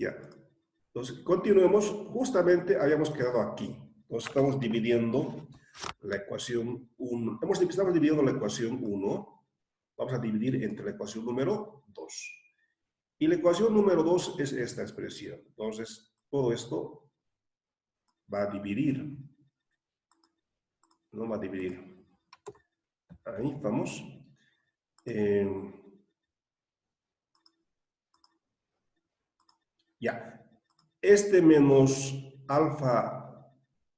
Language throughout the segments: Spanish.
Ya. Entonces, continuemos. Justamente habíamos quedado aquí. Entonces, estamos dividiendo la ecuación 1. Estamos dividiendo la ecuación 1. Vamos a dividir entre la ecuación número 2. Y la ecuación número 2 es esta expresión. Entonces, todo esto va a dividir. No va a dividir. Ahí estamos. Ya. Este menos alfa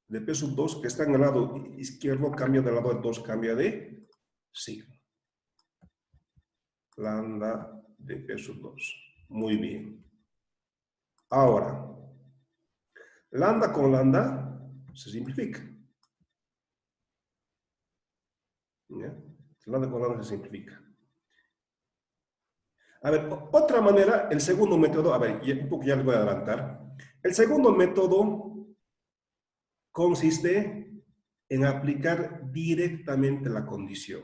de P sub 2 que está en el lado izquierdo cambia del lado del 2, cambia de signo. Lambda de P sub 2. Muy bien. Ahora, lambda con lambda se simplifica. ¿Ya? Lambda con lambda se simplifica. A ver, otra manera, el segundo método, a ver, un poco ya les voy a adelantar. El segundo método consiste en aplicar directamente la condición.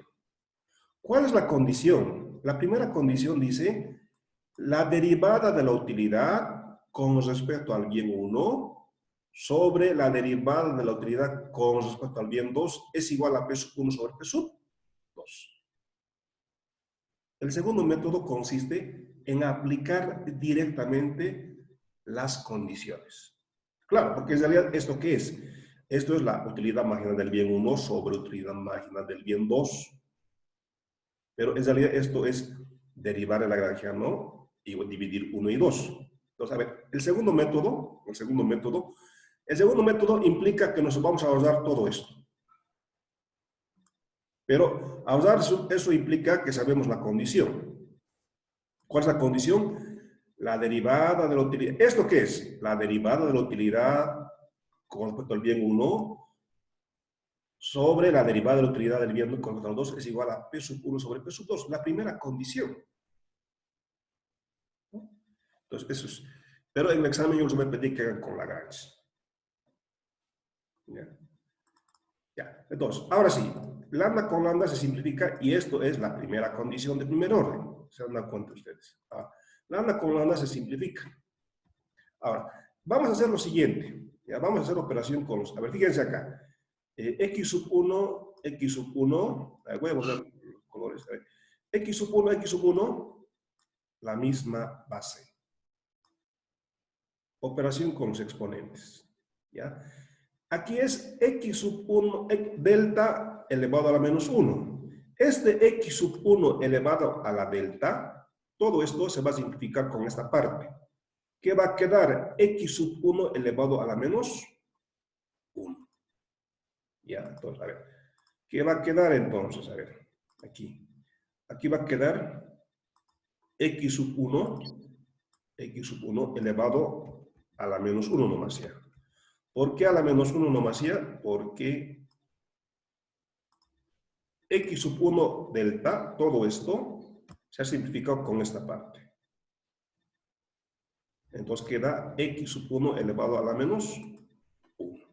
¿Cuál es la condición? La primera condición dice, la derivada de la utilidad con respecto al bien 1 sobre la derivada de la utilidad con respecto al bien 2 es igual a P sub 1 sobre P sub 2. El segundo método consiste en aplicar directamente las condiciones. Claro, porque en realidad, ¿esto qué es? Esto es la utilidad marginal del bien 1 sobre utilidad marginal del bien 2. Pero en realidad esto es derivar el lagrangiano y dividir 1 y 2. Entonces, a ver, el segundo método implica que nos vamos a ahorrar todo esto. Pero ahorrar eso implica que sabemos la condición. ¿Cuál es la condición? La derivada de la utilidad. ¿Esto qué es? La derivada de la utilidad con respecto al bien 1 sobre la derivada de la utilidad del bien con respecto al 2 es igual a P sub 1 sobre P sub 2. La primera condición. Entonces, eso es. Pero en el examen yo les voy a pedir que hagan con Lagrange. ¿Ya? Ya. Entonces, ahora sí, lambda con lambda se simplifica y esto es la primera condición de primer orden. ¿Se dan cuenta ustedes? Lambda con lambda se simplifica. Ahora, vamos a hacer lo siguiente. ¿Ya? Vamos a hacer operación con los... A ver, fíjense acá. X sub 1, voy a borrar los colores. A ver. X sub 1, la misma base. Operación con los exponentes. ¿Ya? Aquí es x sub 1, delta elevado a la menos 1. Este x sub 1 elevado a la delta, todo esto se va a simplificar con esta parte. ¿Qué va a quedar? X sub 1 elevado a la menos 1. ¿Ya? Entonces, a ver. ¿Qué va a quedar entonces? A ver, aquí. Aquí va a quedar x sub 1 elevado a la menos 1 nomás ya. ¿Por qué a la menos 1 nomás ya? Porque x sub 1 delta, todo esto, se ha simplificado con esta parte. Entonces queda x sub 1 elevado a la menos 1.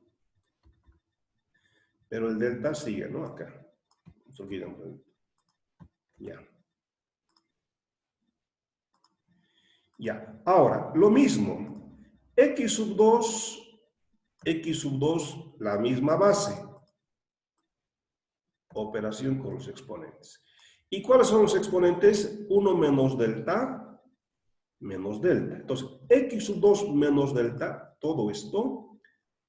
Pero el delta sigue, ¿no? Acá. No se olviden. Ya. Ya. Ahora, lo mismo. X sub 2, la misma base. Operación con los exponentes. ¿Y cuáles son los exponentes? 1 menos delta, menos delta. Entonces, x sub 2 menos delta, todo esto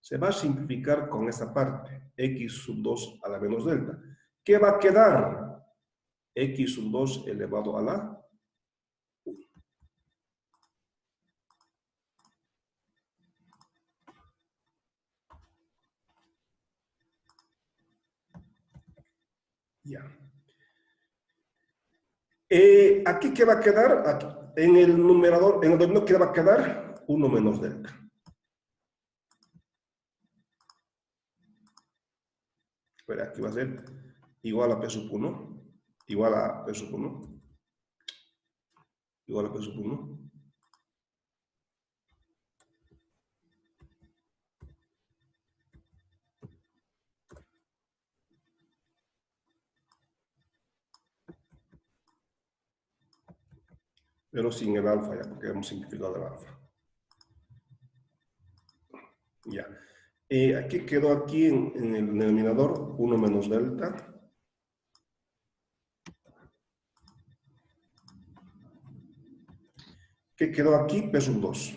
se va a simplificar con esta parte. X sub 2 a la menos delta. ¿Qué va a quedar? X sub 2 elevado a la 1. Ya. Aquí, ¿qué va a quedar? Aquí, en el numerador, en el denominador, ¿qué va a quedar? 1 menos delta. Pero aquí va a ser igual a P sub 1, igual a P sub 1, igual a P sub 1. Pero sin el alfa ya, porque hemos simplificado el alfa. Ya. Aquí quedó aquí en el denominador 1 menos delta. ¿Qué quedó aquí? P sub 2.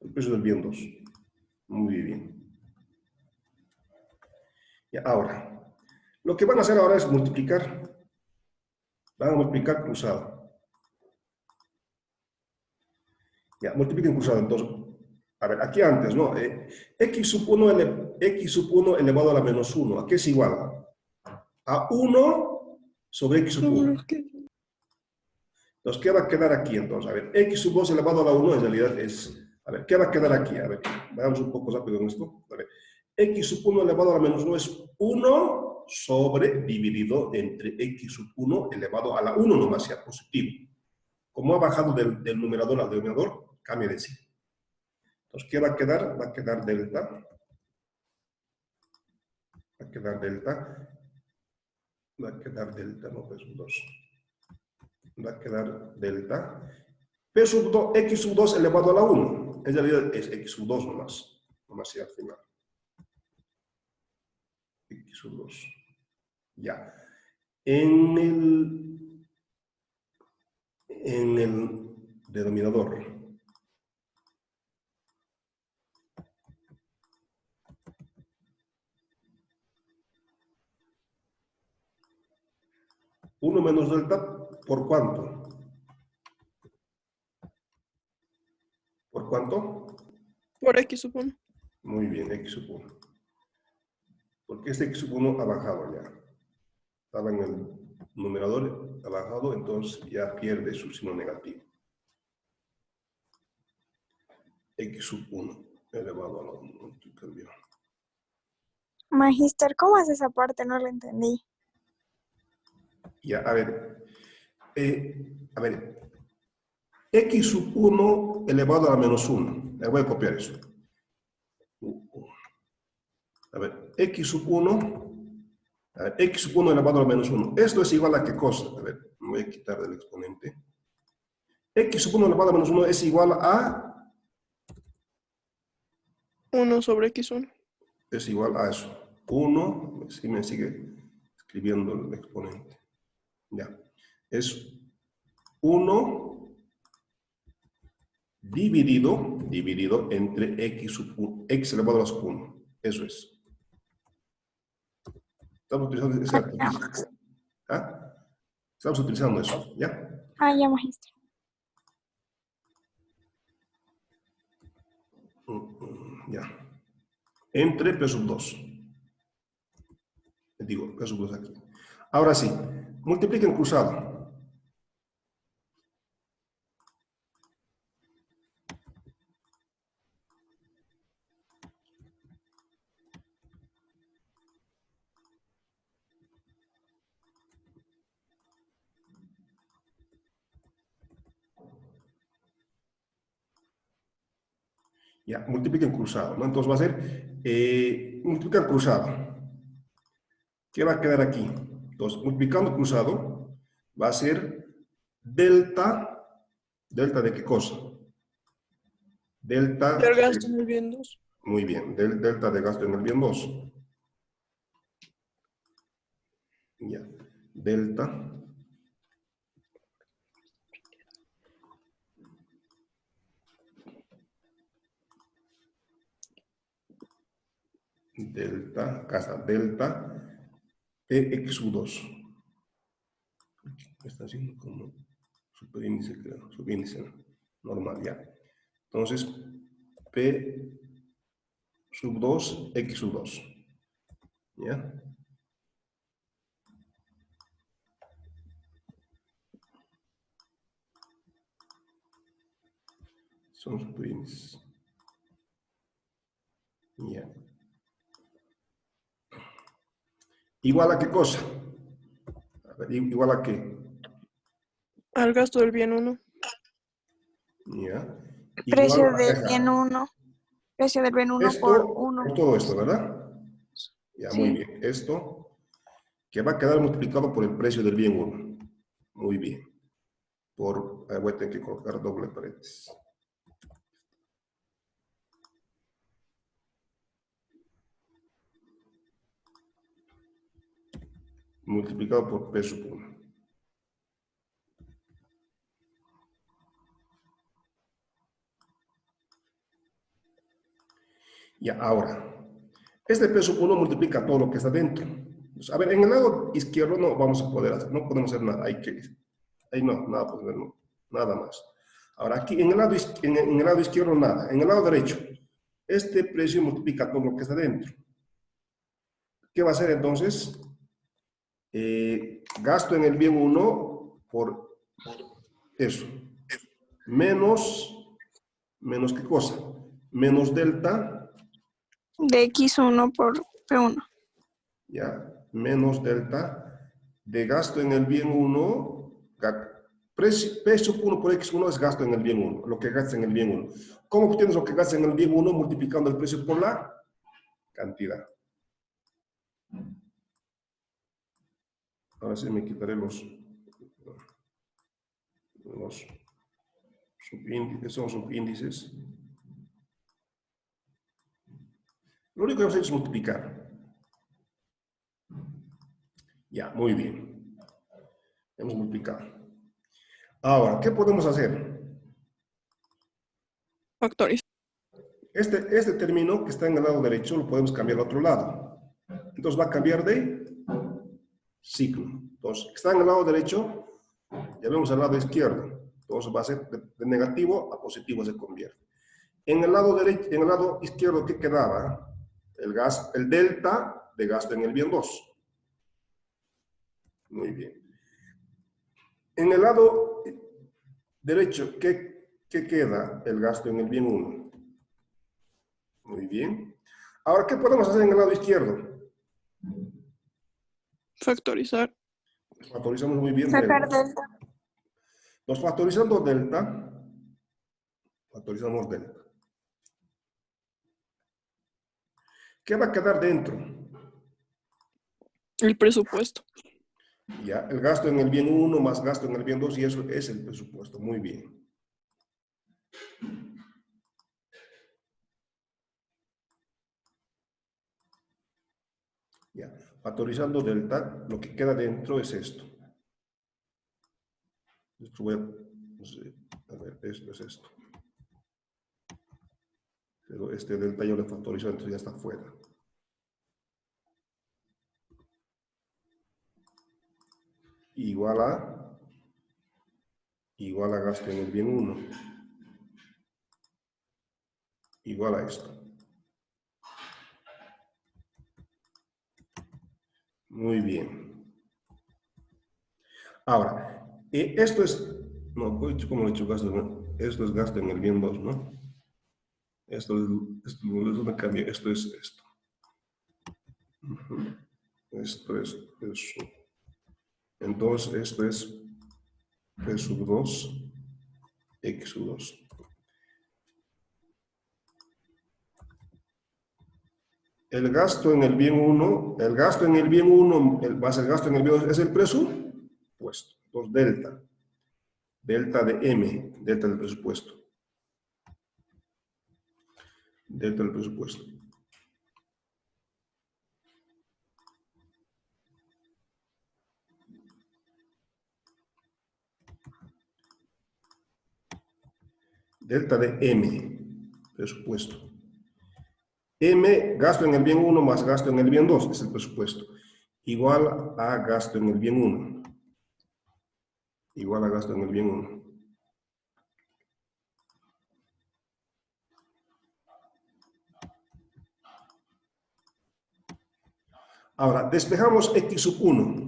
El peso del bien 2. Muy bien. Ya, ahora, lo que van a hacer ahora es multiplicar. Van a multiplicar cruzado. Ya, multipliquen cruzado. Entonces, a ver, aquí antes, ¿no? X sub 1 elevado a la menos 1. ¿A qué es igual? A 1 sobre X sub 1. Entonces, ¿qué va a quedar aquí entonces? A ver, X sub 2 elevado a la 1 en realidad es... A ver, ¿qué va a quedar aquí? A ver, veamos un poco rápido en esto. A ver, X sub 1 elevado a la menos 1 es 1 sobre dividido entre X sub 1 elevado a la 1 nomás, sea positivo. Como ha bajado del numerador al denominador, cambia de signo. Entonces, ¿qué va a quedar? Va a quedar delta. Va a quedar delta. Va a quedar delta, no, pues 2. Va a quedar delta. P sub 2, X sub 2 elevado a la 1. En realidad es X sub 2 nomás. Nomás sea al final. X sub 2. Ya. En el denominador. ¿1 menos delta por cuánto? ¿Por cuánto? Por X sub 1. Muy bien, X sub 1. Porque este X sub 1 ha bajado ya. Estaba en el numerador, ha bajado, entonces ya pierde su signo negativo. X sub 1 elevado a la 1. Magister, ¿cómo es esa parte? No la entendí. Ya, a ver. X sub 1 elevado a la menos 1. Le voy a copiar eso. A ver, X sub 1. A ver, X sub 1 elevado a la menos 1. ¿Esto es igual a qué cosa? A ver, me voy a quitar del exponente. X sub 1 elevado a menos 1 es igual a... 1 sobre X1. Es igual a eso. 1, si me sigue escribiendo el exponente. Ya. Es 1 dividido entre X sub 1, X elevado a la 1. Eso es. Estamos utilizando ese artificio. ¿Ah? Estamos utilizando eso, ¿ya? Ah, ya, Magister. Ya. Entre P sub 2. Digo, P sub 2 aquí. Ahora sí, multipliquen cruzado. Ya, multipliquen cruzado, ¿no? Entonces va a ser, multiplican cruzado. ¿Qué va a quedar aquí? Entonces, multiplicando cruzado, va a ser delta, ¿delta de qué cosa? Delta... Del gasto en el bien 2. Muy bien, delta de gasto en el bien 2. Ya, delta... Delta, acá está, delta X sub 2. Está haciendo como superíndice, creo, subíndice normal, ya. Entonces, P sub 2, X sub 2. ¿Ya? Son superíndices. Ya. ¿Igual a qué cosa? A ver, ¿igual a qué? Al gasto del bien 1. Ya. Precio Igual a del bien 1. Precio del bien 1 por esto, 1. por todo esto, ¿verdad? Ya, muy Sí. bien. Esto que va a quedar multiplicado por el precio del bien 1. Muy bien. Voy a tener que colocar doble paréntesis. multiplicado por P sub 1. Ya, ahora, este P sub 1 multiplica todo lo que está dentro. Pues, a ver, en el lado izquierdo no vamos a poder hacer, no podemos hacer nada. Ahí no, nada, pues, no, nada más. Ahora, aquí en el lado izquierdo nada. En el lado derecho, este precio multiplica todo lo que está dentro. ¿Qué va a hacer entonces? Gasto en el bien 1 por eso. Menos ¿qué cosa? Menos delta. De X1 por P1. Ya, menos delta de gasto en el bien 1, P sub 1 por X1 es gasto en el bien 1, lo que gastas en el bien 1. ¿Cómo obtienes lo que gastas en el bien 1? Multiplicando el precio por la cantidad. Ahora sí me quitaré los subíndices, son subíndices. Lo único que vamos a hacer es multiplicar. Ya, muy bien. Hemos multiplicado. Ahora, ¿qué podemos hacer? Factorizar. Este término que está en el lado derecho lo podemos cambiar al otro lado. Entonces va a cambiar de ciclo. Entonces, está en el lado derecho, ya vemos el lado izquierdo. Entonces va a ser de negativo a positivo se convierte. En el lado derecho, en el lado izquierdo, ¿qué quedaba? El delta de gasto en el bien 2. Muy bien. En el lado derecho, ¿qué queda? El gasto en el bien 1. Muy bien. Ahora, ¿qué podemos hacer en el lado izquierdo? Factorizar. Factorizamos muy bien Sacar delta. delta. Nos factorizamos delta. ¿Qué va a quedar dentro? El presupuesto. Ya, el gasto en el bien 1 más gasto en el bien 2 y eso es el presupuesto. Muy bien. Ya, factorizando delta, lo que queda dentro es esto. Esto voy a, no sé, a ver, esto es esto. Pero este delta yo le factorizo, entonces ya está fuera. Igual a gasto en el bien 1. Igual a esto. Muy bien. Ahora, esto es, no, ¿cómo lo he hecho gasto? No? Esto es gasto en el bien 2, ¿no? Esto me cambia, esto es esto. Esto es eso. Entonces, esto es P sub 2, X sub 2. El gasto en el bien 1, el gasto en el bien 1, va a ser gasto en el bien 2, es el presupuesto. Entonces, delta de M, delta del presupuesto. Delta del presupuesto. Delta de M, presupuesto. M, gasto en el bien 1 más gasto en el bien 2, es el presupuesto. Igual a gasto en el bien 1. Igual a gasto en el bien 1. Ahora, despejamos X sub 1.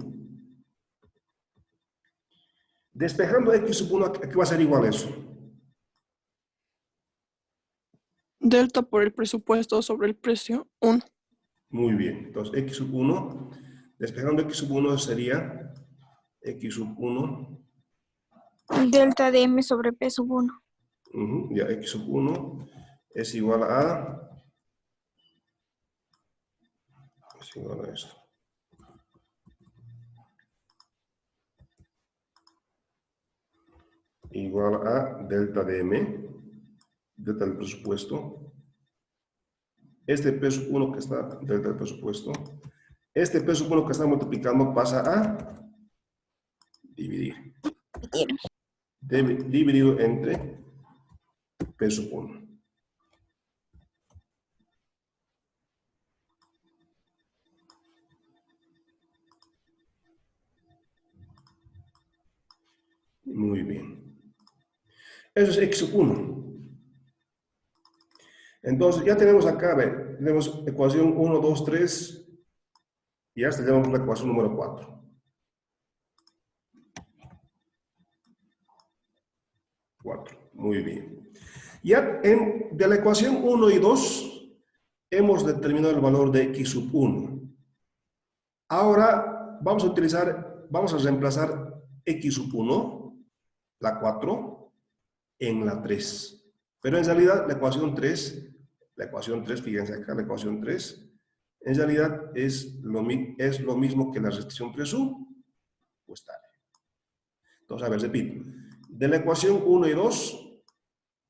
Despejando X sub 1, ¿qué va a ser igual a eso? Delta por el presupuesto sobre el precio 1. Muy bien. Entonces, X sub 1, despejando X sub 1 sería X sub 1. Delta de M sobre P sub 1. Ya, X sub 1 es igual a esto. Igual a delta de M, delta del presupuesto. Este P sub 1 que está delta del presupuesto Este P sub 1 que está multiplicando pasa a dividir. Dividido entre P sub 1. Muy bien. Eso es X sub 1. Entonces, ya tenemos acá, a ver, tenemos ecuación 1, 2, 3, y hasta tenemos la ecuación número 4. 4, muy bien. Ya de la ecuación 1 y 2, hemos determinado el valor de X sub 1. Ahora, vamos a reemplazar X sub 1, la 4, en la 3. Pero en realidad, la ecuación 3, fíjense acá, la ecuación 3, en realidad es lo mismo que la restricción presupuestaria. Entonces, a ver, repito. De la ecuación 1 y 2,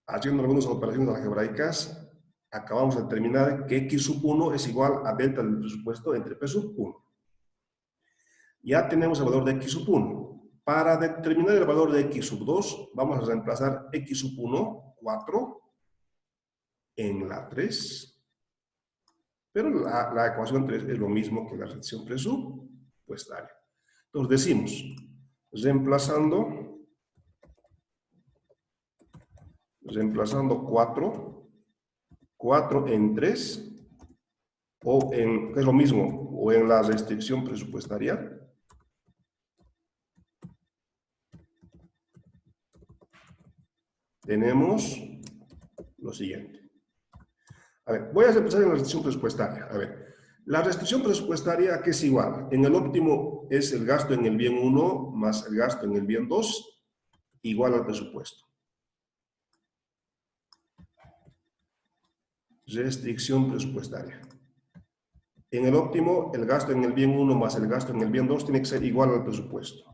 haciendo algunas operaciones algebraicas, acabamos de determinar que X sub 1 es igual a delta del presupuesto entre P sub 1. Ya tenemos el valor de X sub 1. Para determinar el valor de X sub 2, vamos a reemplazar X sub 1, 4, en la 3. Pero la ecuación 3 es lo mismo que la restricción presupuestaria. Entonces decimos, reemplazando 4 en 3, o en, que es lo mismo, o en la restricción presupuestaria, tenemos lo siguiente. A ver, voy a empezar en la restricción presupuestaria. A ver, la restricción presupuestaria, ¿a qué es igual? En el óptimo es el gasto en el bien 1 más el gasto en el bien 2, igual al presupuesto. Restricción presupuestaria. En el óptimo, el gasto en el bien 1 más el gasto en el bien 2 tiene que ser igual al presupuesto.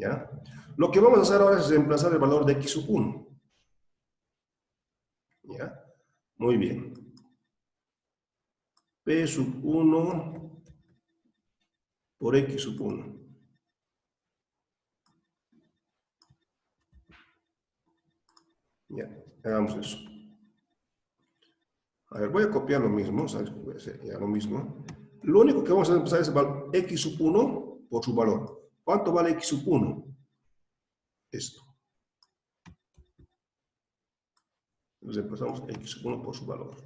¿Ya? Lo que vamos a hacer ahora es reemplazar el valor de X sub 1. ¿Ya? Muy bien. P sub 1 por X sub 1. Ya, hagamos eso. A ver, voy a copiar lo mismo, ¿sabes? Puede ser ya lo mismo. Lo único que vamos a empezar es X sub 1 por su valor. ¿Cuánto vale X sub 1? Esto. Reemplazamos X sub 1 por su valor.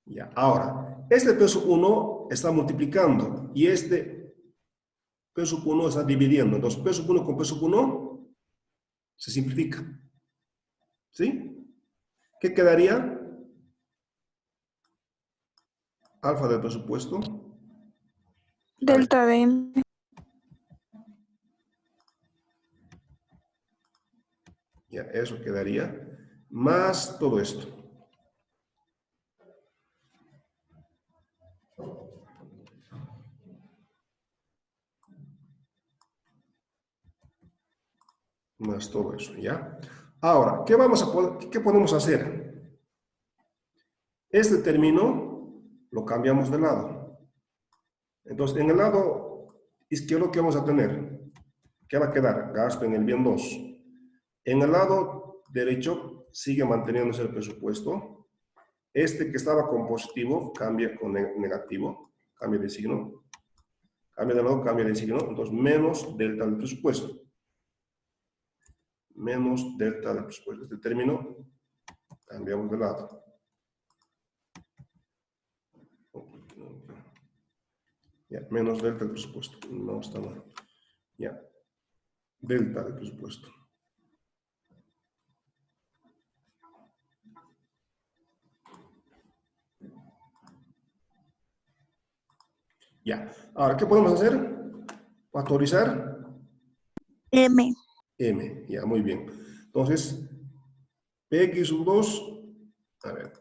Ya, ahora, este P sub 1 está multiplicando y este P sub 1 está dividiendo. Entonces, P sub 1 con P sub 1 se simplifica. ¿Sí? ¿Qué quedaría? Alfa del presupuesto. Delta de M. Ya, eso quedaría. Más todo esto. Más todo eso, ¿ya? Ahora, ¿qué podemos hacer? Este término lo cambiamos de lado. Entonces, en el lado izquierdo, ¿qué vamos a tener? ¿Qué va a quedar? Gasto en el bien 2. En el lado derecho sigue manteniéndose el presupuesto. Este que estaba con positivo cambia con negativo. Cambia de signo. Cambia de lado, cambia de signo. Entonces, menos delta del presupuesto. Menos delta del presupuesto. Este término cambiamos de lado. Ya, menos delta del presupuesto. No está mal. Ya. Delta del presupuesto. Ya. Ahora, ¿qué podemos hacer? Factorizar. M. M. Ya, muy bien. Entonces, Px sub 2. A ver.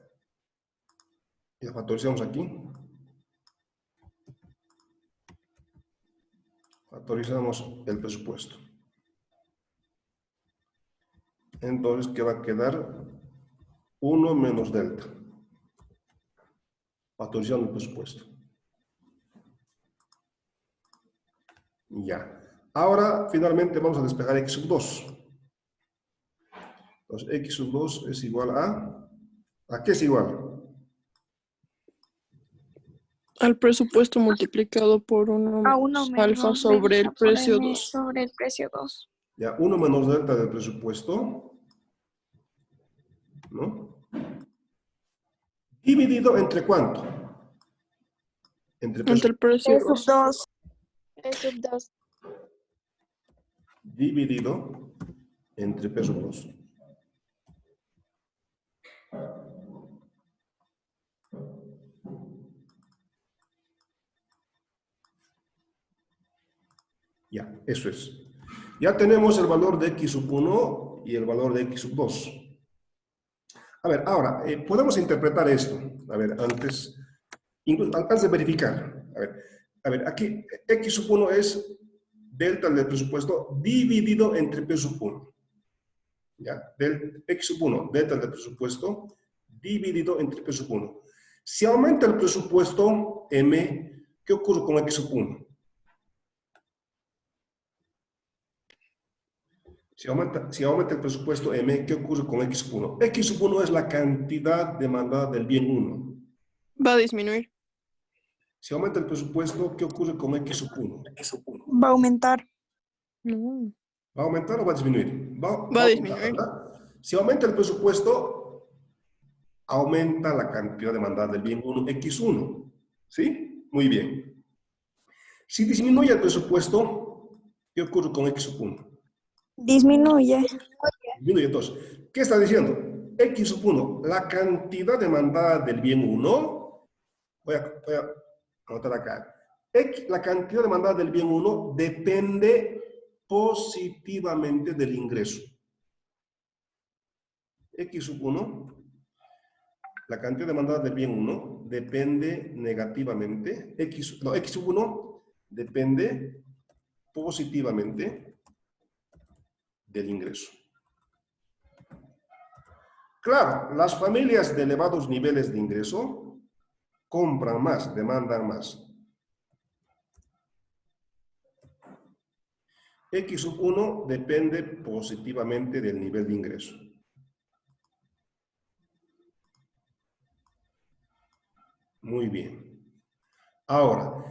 Ya factorizamos aquí. Factorizamos el presupuesto. Entonces, ¿qué va a quedar? 1 menos delta. Autorización del presupuesto. Ya. Ahora, finalmente, vamos a despejar x sub 2. Entonces, x sub 2 es igual a... ¿A qué es igual? Al presupuesto multiplicado por 1 A 1 menos alfa menos sobre el delta por precio M 2. sobre el precio 2. Ya, 1 menos delta del presupuesto, ¿no? Dividido entre ¿cuánto? Entre Entre el precio P sub 2. 2. P sub 2. Dividido entre P sub 2. Ya, eso es. Ya tenemos el valor de x sub 1 y el valor de x sub 2. A ver, ahora, podemos interpretar esto. A ver, antes de verificar. A ver, aquí x sub 1 es delta del presupuesto dividido entre P sub 1. ¿Ya? Del x sub 1, delta del presupuesto dividido entre P sub 1. Si aumenta el presupuesto M, ¿qué ocurre con x sub 1? Si aumenta el presupuesto M, ¿qué ocurre con x sub 1? X sub 1 es la cantidad demandada del bien 1. Va a disminuir. Si aumenta el presupuesto, ¿qué ocurre con x sub 1? Va a aumentar. No. ¿Va a aumentar o va a disminuir? Va a Va a aumentar, disminuir. ¿verdad? Si aumenta el presupuesto, aumenta la cantidad demandada del bien 1, x1. ¿Sí? Muy bien. Si disminuye el presupuesto, ¿qué ocurre con x sub 1? Disminuye. Disminuye. Entonces, ¿qué está diciendo? X sub 1, la cantidad demandada del bien 1, voy a anotar acá. La cantidad demandada del bien 1 depende positivamente del ingreso. X sub 1, la cantidad demandada del bien 1 depende negativamente. X sub 1 depende positivamente del ingreso. Claro, las familias de elevados niveles de ingreso compran más, demandan más. X sub 1 depende positivamente del nivel de ingreso. Muy bien. Ahora,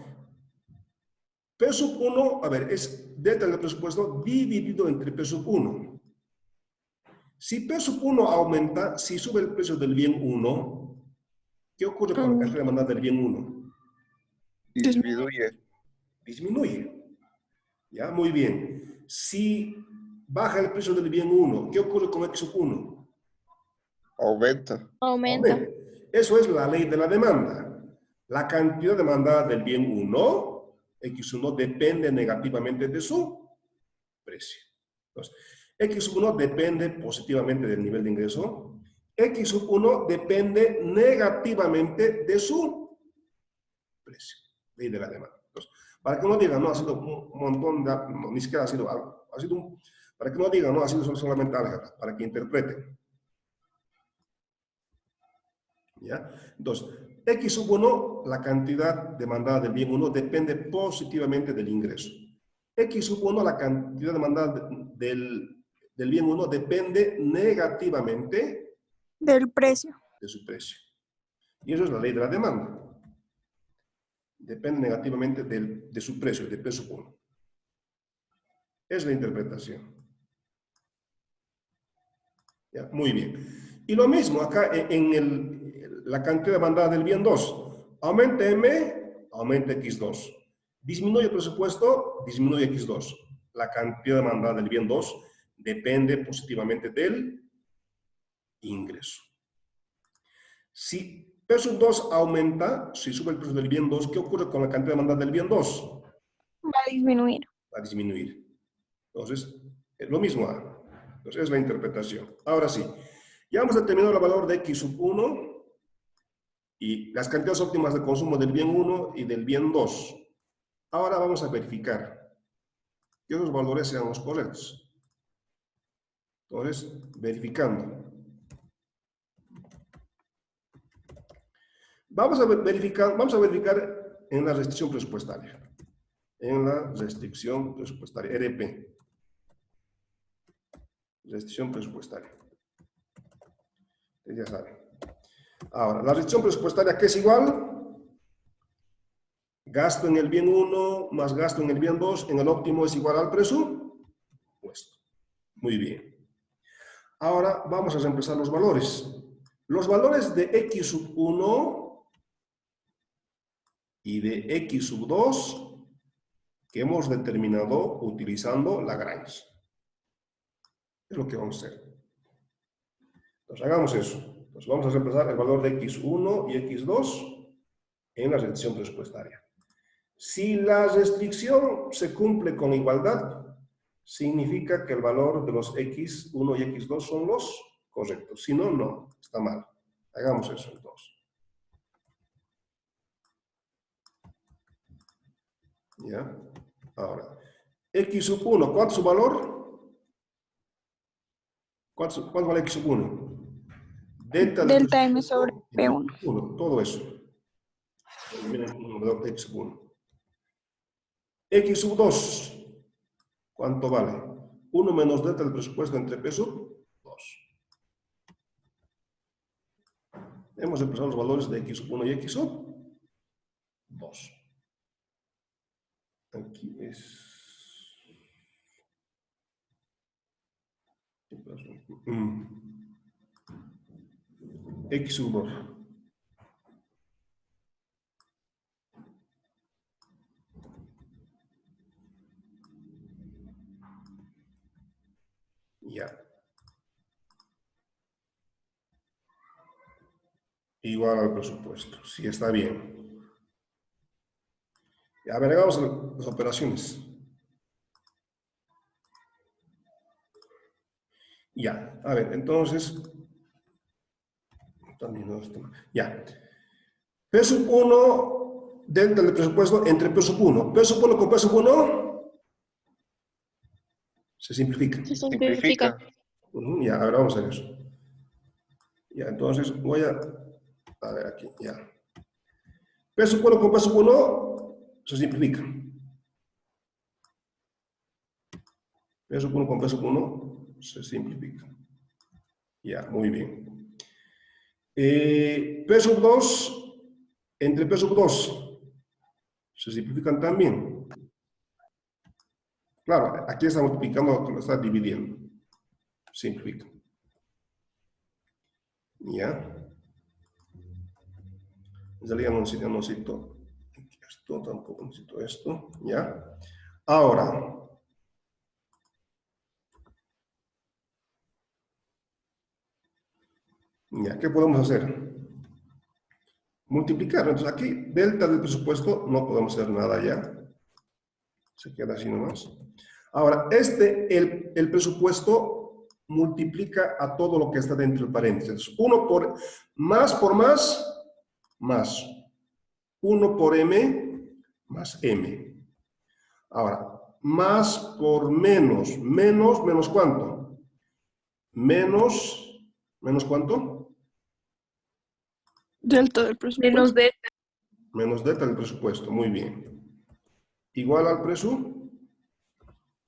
P sub 1, a ver, es delta del presupuesto dividido entre P sub 1. Si P sub 1 aumenta, si sube el precio del bien 1, ¿qué ocurre con la cantidad demandada del bien 1? Disminuye. Disminuye. ¿Ya? Muy bien. Si baja el precio del bien 1, ¿qué ocurre con X sub 1? Aumenta. Aumenta. Eso es la ley de la demanda. La cantidad demandada del bien 1, X1, depende negativamente de su precio. Entonces, X sub 1 depende positivamente del nivel de ingreso. X sub 1 depende negativamente de su precio. Ley de la demanda. Entonces, para que no digan, no, ha sido un montón de, no, ni siquiera ha sido algo, ha sido un, para que no digan, no, ha sido solamente álgebra, para que interpreten. ¿Ya? Entonces, X sub 1, la cantidad demandada del bien 1, depende positivamente del ingreso. X sub 1, la cantidad demandada del bien 1, depende negativamente Del precio. de su precio. Y eso es la ley de la demanda. Depende negativamente de su precio, de P sub 1. Es la interpretación. ¿Ya? Muy bien. Y lo mismo acá en la cantidad demandada del bien 2. Aumenta M, aumenta X2. Disminuye el presupuesto, disminuye X2. La cantidad demandada del bien 2 depende positivamente del ingreso. Si P sub 2 aumenta, si sube el precio del bien 2, ¿qué ocurre con la cantidad demandada del bien 2? Va a disminuir. Va a disminuir. Entonces, lo mismo. Entonces, es la interpretación. Ahora sí, ya hemos determinado el valor de X sub 1 y las cantidades óptimas de consumo del bien 1 y del bien 2. Ahora vamos a verificar que esos valores sean los correctos. Entonces, verificando. vamos a verificar en la restricción presupuestaria. En la restricción presupuestaria, RP. Restricción presupuestaria. Ya saben. Ahora, la restricción presupuestaria, ¿qué es igual? Gasto en el bien 1 más gasto en el bien 2 en el óptimo es igual al presupuesto. Muy bien. Ahora vamos a reemplazar los valores. Los valores de x sub 1 y de x sub 2 que hemos determinado utilizando Lagrange. Es lo que vamos a hacer. Entonces hagamos eso. Entonces vamos a reemplazar el valor de x1 y x2 en la restricción presupuestaria. Si la restricción se cumple con igualdad, significa que el valor de los x1 y x2 son los correctos. Si no, no, está mal. Hagamos eso entonces. ¿Ya? Ahora, x sub 1, ¿cuánto es su valor? ¿Cuánto vale x sub 1? Delta M sobre P1. Todo eso. X sub 1. X sub 2, ¿cuánto vale? 1 menos delta del presupuesto entre P sub 2. Hemos empezado los valores de X sub 1 y X sub 2. Aquí es... X sub 2. Ya. Igual al presupuesto. Sí, está bien. A ver, hagamos las operaciones. Ya. A ver, entonces... Ya. P sub 1 delta del presupuesto entre P sub 1. P sub 1 con P sub 1 se simplifica. Se simplifica. Ya, a ver, vamos a ver eso. Ya, entonces voy a ver aquí, ya. P sub 1 con P sub 1 se simplifica. P sub 1 con P sub 1 se simplifica. Ya, muy bien. P sub 2 entre P sub 2 se simplifican también. Claro, aquí está multiplicando, lo está dividiendo. Simplifica. Ya. En realidad no necesito esto, tampoco necesito esto. Ya. Ahora. Ya, ¿qué podemos hacer? Multiplicar. Entonces aquí, delta del presupuesto, no podemos hacer nada ya. Se queda así nomás. Ahora, el presupuesto multiplica a todo lo que está dentro del paréntesis. 1 por más, más. 1 por m, más m. Ahora, más por menos. Menos ¿cuánto? ¿Menos cuánto? Delta del presupuesto. Menos delta. Menos delta del presupuesto, muy bien. Igual al presupuesto,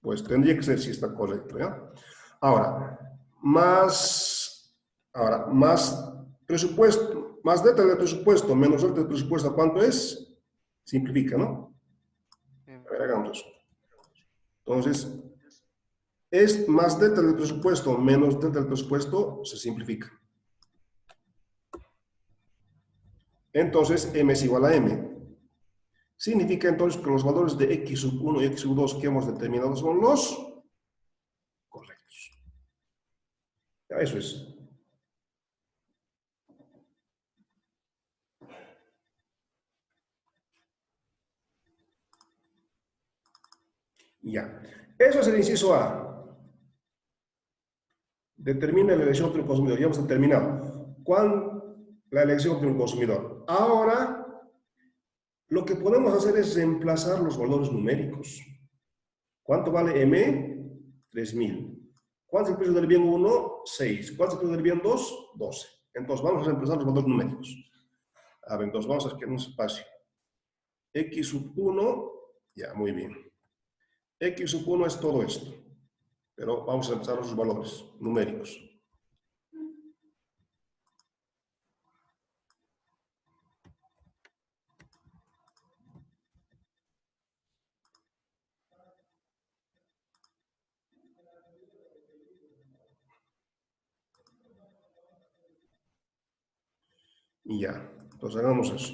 pues tendría que ser si está correcto, ¿ya? Ahora, más presupuesto, más delta del presupuesto, menos delta del presupuesto, ¿cuánto es? Simplifica, ¿no? A ver, hagamos eso. Entonces, es más delta del presupuesto, menos delta del presupuesto, se simplifica. Entonces, m es igual a m. Significa entonces que los valores de x sub 1 y x sub 2 que hemos determinado son los correctos. Ya, eso es. Ya. Eso es el inciso A. Determina la elección del consumidor. Ya hemos determinado la elección del consumidor. Ahora, lo que podemos hacer es reemplazar los valores numéricos. ¿Cuánto vale M? 3.000. ¿Cuánto es el precio del bien 1? 6. ¿Cuánto es el precio del bien 2? 12. Entonces, vamos a reemplazar los valores numéricos. A ver, entonces vamos a escribir un espacio. X sub 1, ya, muy bien. X sub 1 es todo esto. Pero vamos a empezar los valores numéricos. Y ya, entonces hagamos eso.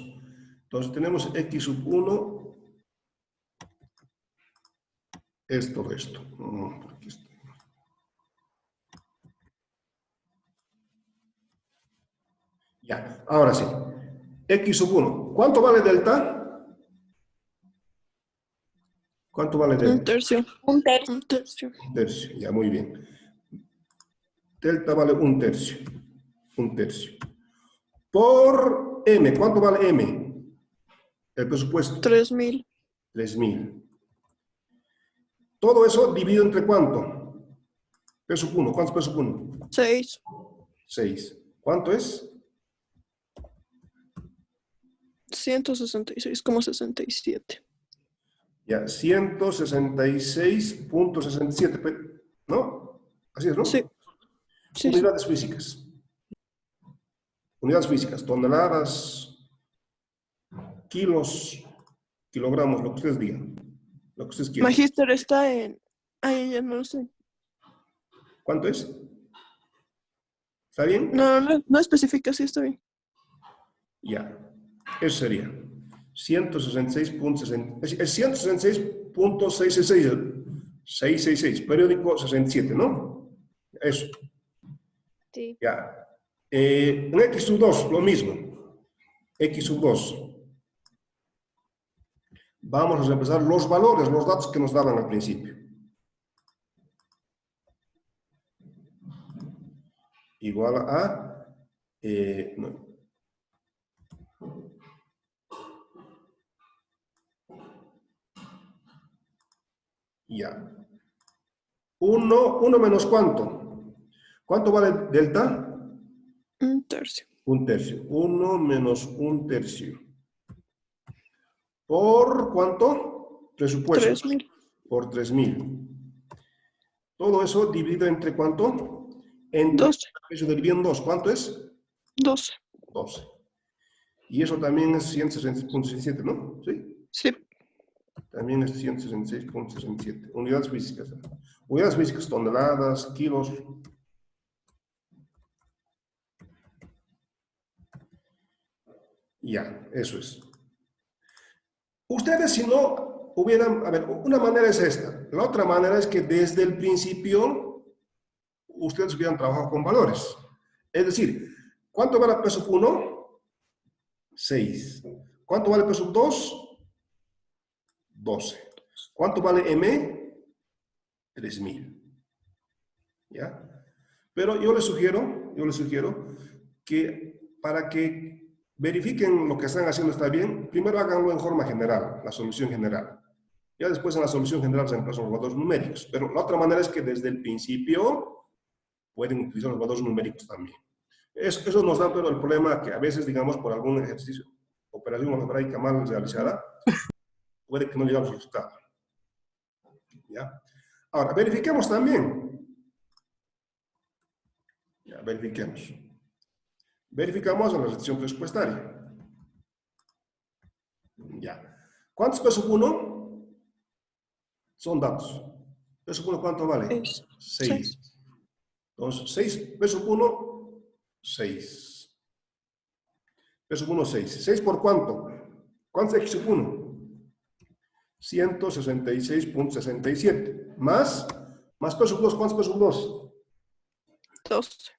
Entonces tenemos X sub 1 es todo esto. Aquí está. Ya, ahora sí. X sub 1. ¿Cuánto vale delta? ¿Cuánto vale Un delta? tercio. Un tercio. Un tercio. Un tercio, ya, muy bien. Delta vale un tercio. Un tercio. Por M, ¿cuánto vale M? El presupuesto. 3.000. 3.000. Todo eso dividido entre ¿cuánto? P sub 1. ¿Cuánto es P sub 1? 6. 6. ¿Cuánto es? 166,67. Ya, 166.67. ¿No? Así es, ¿no? Sí. Sí, sí. Unidades físicas. Unidades físicas. Toneladas, kilos, kilogramos, lo que ustedes digan. Lo que ustedes quieran. Magíster está en... Ay, ya no lo sé. ¿Cuánto es? ¿Está bien? No especifica si está bien. Ya. Eso sería 166.60. Es 166.666. Periódico 67, ¿no? Eso. Sí. Ya. En X sub 2, lo mismo. X sub 2. Vamos a reemplazar los valores, los datos que nos daban al principio. Igual a... no. Ya. 1 menos ¿cuánto? ¿Cuánto vale delta? Un tercio. Un tercio. 1 menos un tercio. ¿Por cuánto? Presupuesto. 3.000. Por 3.000. Todo eso dividido entre ¿cuánto? Entre 12. eso dividido en 2. ¿Cuánto es? 12. 12. Y eso también es 166.67, ¿no? ¿Sí? Sí. También es 166.67. Unidades físicas. Unidades físicas, toneladas, kilos. Ya, eso es. Ustedes si no hubieran, a ver, una manera es esta. La otra manera es que desde el principio ustedes hubieran trabajado con valores. Es decir, ¿cuánto vale P sub 1? 6. ¿Cuánto vale P sub 2? 12. ¿Cuánto vale M? 3.000. ¿Ya? Pero yo les sugiero que para que verifiquen lo que están haciendo está bien, primero háganlo en forma general, la solución general. Ya después en la solución general se emplazan los valores numéricos. Pero la otra manera es que desde el principio pueden utilizar los valores numéricos también. Eso nos da pero el problema que a veces, digamos, por algún ejercicio, operación algebraica mal realizada, puede que no llegue al resultado. ¿Ya? Ahora, verifiquemos también. Ya, verifiquemos. Verificamos en la restricción presupuestaria. Ya. ¿Cuántos P sub 1? Son datos. P sub 1, ¿cuánto vale? 6. Entonces, 6, P sub 1, 6. P sub 1, 6. ¿6 por cuánto? ¿Cuánto es X sub 1? 166.67. Más P sub 2, ¿cuántos P sub 2? 12.